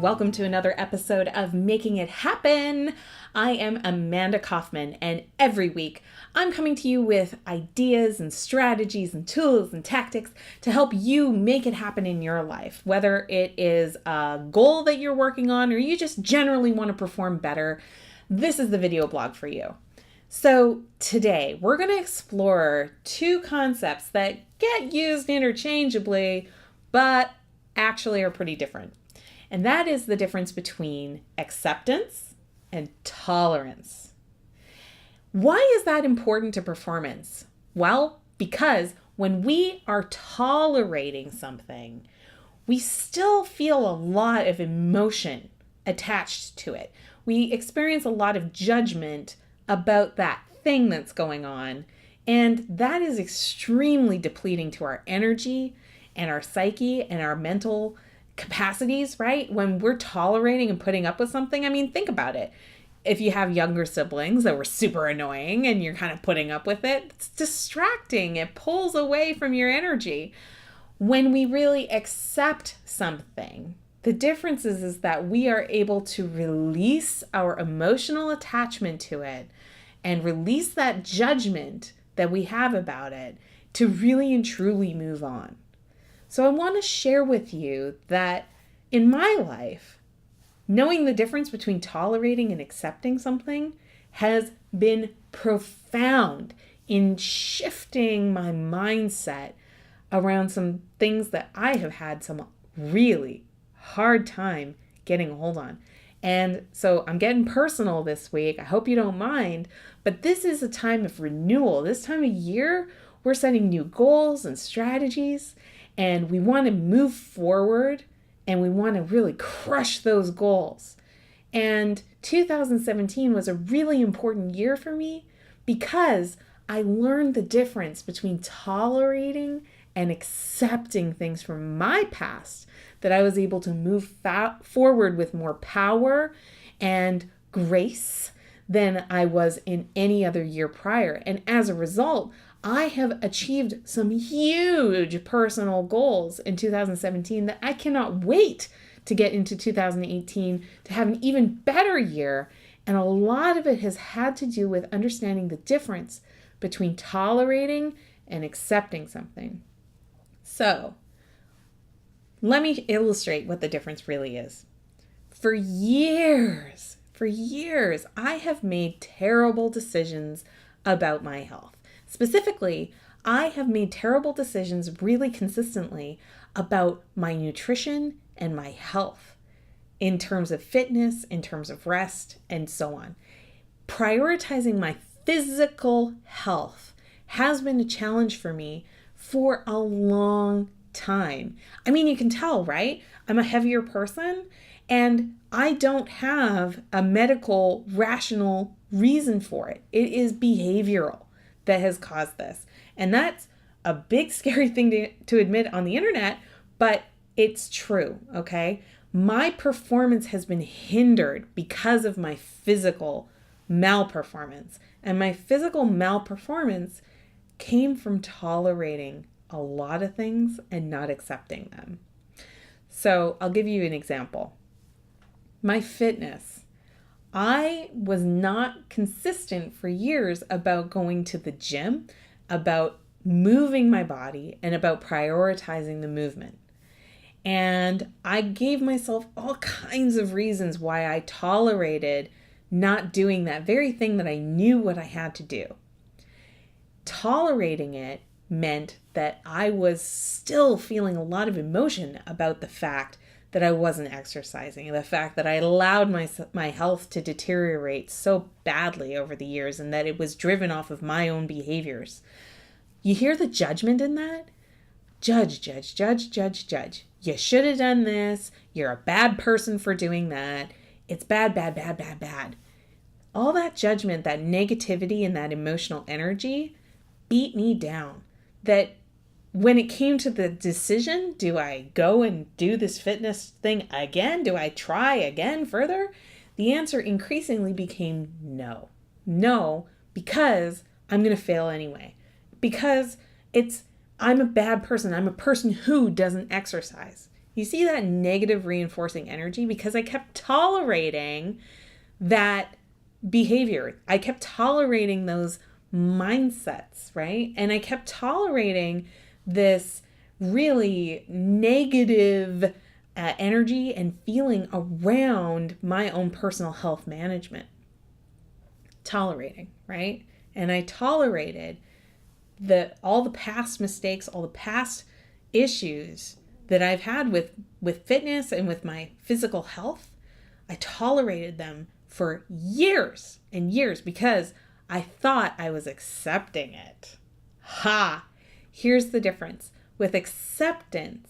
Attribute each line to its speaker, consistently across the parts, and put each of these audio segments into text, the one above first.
Speaker 1: Welcome to another episode of Making It Happen. I am Amanda Kaufman, and every week I'm coming to you with ideas and strategies and tools and tactics to help you make it happen in your life, whether it is a goal that you're working on or you just generally want to perform better. This is the video blog for you. So today we're going to explore two concepts that get used interchangeably, but actually are pretty different. And that is the difference between acceptance and tolerance. Why is that important to performance? Well, because when we are tolerating something, we still feel a lot of emotion attached to it. We experience a lot of judgment about that thing that's going on, and that is extremely depleting to our energy and our psyche and our mental capacities, right? When we're tolerating and putting up with something, I mean, think about it. If you have younger siblings that were super annoying and you're kind of putting up with it, it's distracting. It pulls away from your energy. When we really accept something, the difference is that we are able to release our emotional attachment to it and release that judgment that we have about it to really and truly move on. So I want to share with you that in my life, knowing the difference between tolerating and accepting something has been profound in shifting my mindset around some things that I have had some really hard time getting a hold on. And so I'm getting personal this week. I hope you don't mind, but this is a time of renewal. This time of year, we're setting new goals and strategies. And we want to move forward and we want to really crush those goals. And 2017 was a really important year for me because I learned the difference between tolerating and accepting things from my past, that I was able to move forward with more power and grace than I was in any other year prior. And as a result, I have achieved some huge personal goals in 2017 that I cannot wait to get into 2018 to have an even better year. And a lot of it has had to do with understanding the difference between tolerating and accepting something. So let me illustrate what the difference really is. For years, I have made terrible decisions about my health. Specifically, I have made terrible decisions really consistently about my nutrition and my health in terms of fitness, in terms of rest, and so on. Prioritizing my physical health has been a challenge for me for a long time. I mean, you can tell, right? I'm a heavier person and I don't have a medical, rational reason for it. It is behavioral that has caused this. And that's a big, scary thing to admit on the internet, but it's true, okay? My performance has been hindered because of my physical malperformance. And my physical malperformance came from tolerating a lot of things and not accepting them. So I'll give you an example. My fitness. I was not consistent for years about going to the gym, about moving my body, and about prioritizing the movement. And I gave myself all kinds of reasons why I tolerated not doing that very thing that I knew what I had to do. Tolerating it meant that I was still feeling a lot of emotion about the fact that I wasn't exercising, the fact that I allowed my health to deteriorate so badly over the years and that it was driven off of my own behaviors. You hear the judgment in that? Judge. You should have done this. You're a bad person for doing that. It's bad. All that judgment, that negativity and that emotional energy beat me down. That when it came to the decision, do I go and do this fitness thing again? Do I try again further? The answer increasingly became no. No, because I'm going to fail anyway. Because I'm a bad person. I'm a person who doesn't exercise. You see that negative reinforcing energy? Because I kept tolerating that behavior. I kept tolerating those mindsets, right? And I kept tolerating this really negative energy and feeling around my own personal health management. Tolerating, right? And I tolerated all the past mistakes, all the past issues that I've had with fitness and with my physical health. I tolerated them for years and years because I thought I was accepting it. Ha! Here's the difference. With acceptance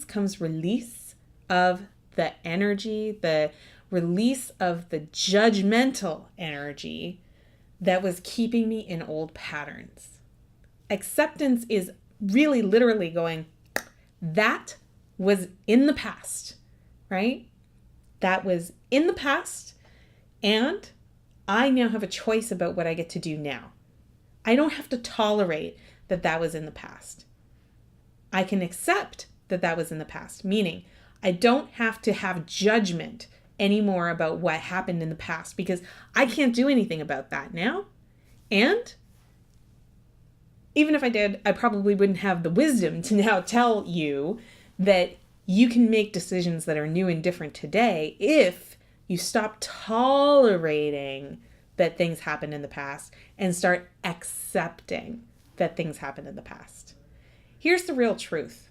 Speaker 1: comes release of the energy, the release of the judgmental energy that was keeping me in old patterns. Acceptance is really literally going, that was in the past, right? That was in the past, and I now have a choice about what I get to do now. I don't have to tolerate that was in the past. I can accept that was in the past, meaning I don't have to have judgment anymore about what happened in the past because I can't do anything about that now. And even if I did, I probably wouldn't have the wisdom to now tell you that you can make decisions that are new and different today if you stop tolerating that things happened in the past and start accepting that things happened in the past. Here's the real truth.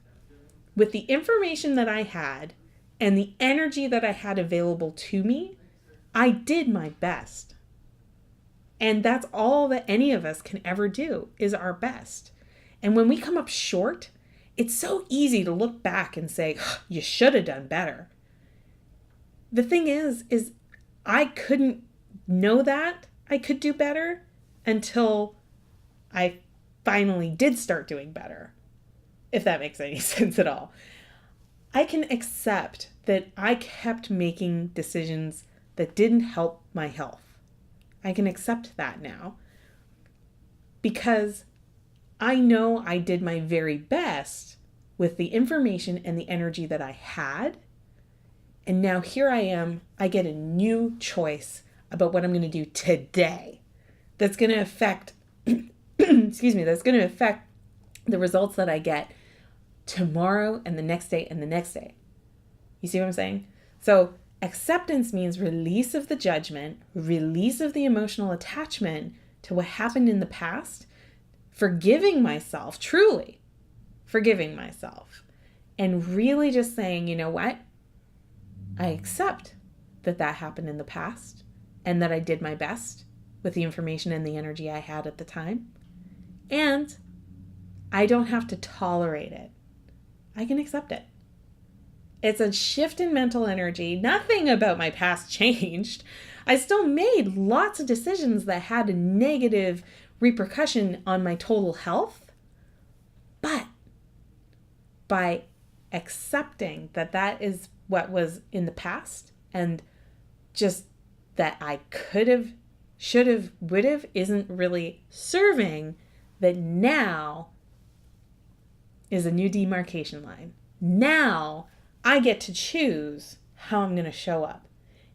Speaker 1: With the information that I had and the energy that I had available to me, I did my best. And that's all that any of us can ever do, is our best. And when we come up short, it's so easy to look back and say, you should have done better. The thing is I couldn't know that I could do better until I finally did start doing better, if that makes any sense at all. I can accept that I kept making decisions that didn't help my health. I can accept that now because I know I did my very best with the information and the energy that I had. And now here I am, I get a new choice about what I'm going to do today that's going to affect, that's going to affect the results that I get tomorrow and the next day and the next day. You see what I'm saying? So acceptance means release of the judgment, release of the emotional attachment to what happened in the past, forgiving myself, truly forgiving myself, and really just saying, you know what? I accept that happened in the past and that I did my best with the information and the energy I had at the time. And I don't have to tolerate it. I can accept it. It's a shift in mental energy. Nothing about my past changed. I still made lots of decisions that had a negative repercussion on my total health. But by accepting that is what was in the past and just that I could have, should have, would have isn't really serving, that now is a new demarcation line. Now I get to choose how I'm going to show up.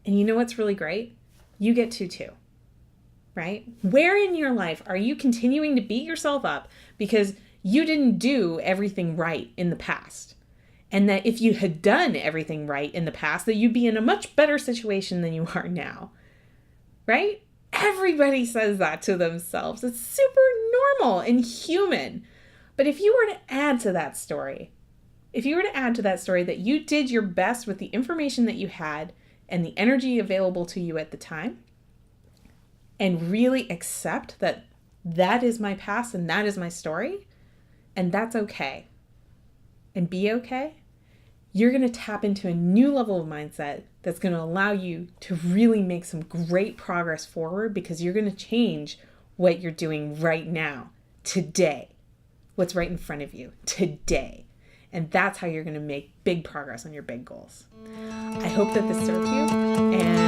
Speaker 1: And you know what's really great? You get to too, right? Where in your life are you continuing to beat yourself up because you didn't do everything right in the past? And that if you had done everything right in the past, that you'd be in a much better situation than you are now, right? Everybody says that to themselves. It's super normal and human. But if you were to add to that story, that you did your best with the information that you had and the energy available to you at the time, and really accept that is my past and that is my story, and that's okay, and be okay, you're going to tap into a new level of mindset that's going to allow you to really make some great progress forward, because you're going to change what you're doing right now, today, what's right in front of you today. And that's how you're going to make big progress on your big goals. I hope that this served you, and